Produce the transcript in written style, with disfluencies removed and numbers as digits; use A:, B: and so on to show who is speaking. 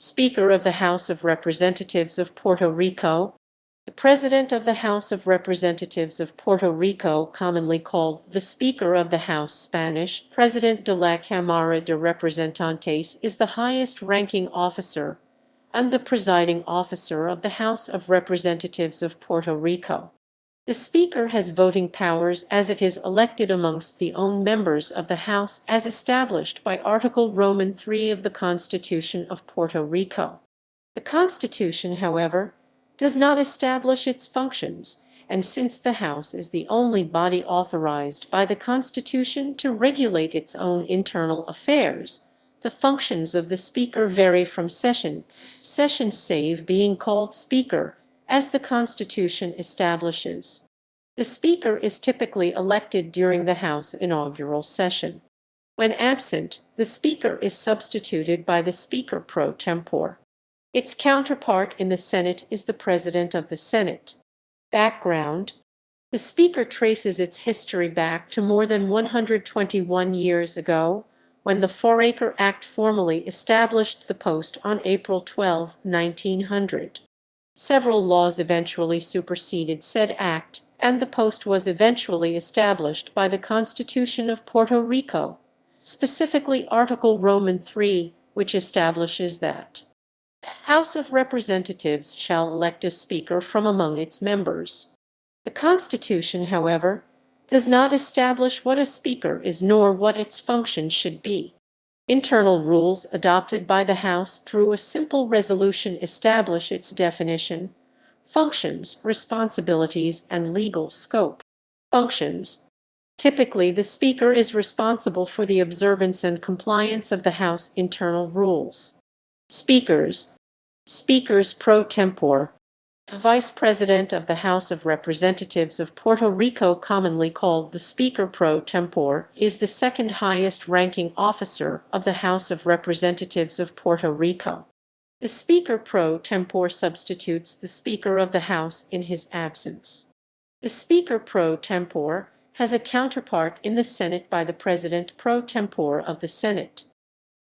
A: Speaker of the House of Representatives of Puerto Rico. The President of the House of Representatives of Puerto Rico, commonly called the Speaker of the House (Spanish, Presidente de la Cámara de Representantes), is the highest-ranking officer and the presiding officer of the House of Representatives of Puerto Rico. The Speaker has voting powers as it is elected amongst the own members of the House as established by Article Roman III of the Constitution of Puerto Rico. The Constitution, however, does not establish its functions, and since the House is the only body authorized by the Constitution to regulate its own internal affairs, the functions of the Speaker vary from session save being called Speaker, as the Constitution establishes. The Speaker is typically elected during the House inaugural session. When absent, the Speaker is substituted by the Speaker Pro Tempore. Its counterpart in the Senate is the President of the Senate. Background: the Speaker traces its history back to more than 121 years ago, when the Four-Acre Act formally established the post on April 12, 1900. Several laws eventually superseded said act, and the post was eventually established by the Constitution of Puerto Rico, specifically Article Roman III, which establishes that the House of Representatives shall elect a Speaker from among its members. The Constitution, however, does not establish what a Speaker is nor what its function should be. Internal rules adopted by the House through a simple resolution establish its definition, functions, responsibilities, and legal scope. Functions: typically, the Speaker is responsible for the observance and compliance of the House internal rules. Speakers pro tempore. The Vice President of the House of Representatives of Puerto Rico, commonly called the Speaker pro tempore, is the second highest-ranking officer of the House of Representatives of Puerto Rico. The Speaker pro tempore substitutes the Speaker of the House in his absence. The Speaker pro tempore has a counterpart in the Senate by the President pro tempore of the Senate.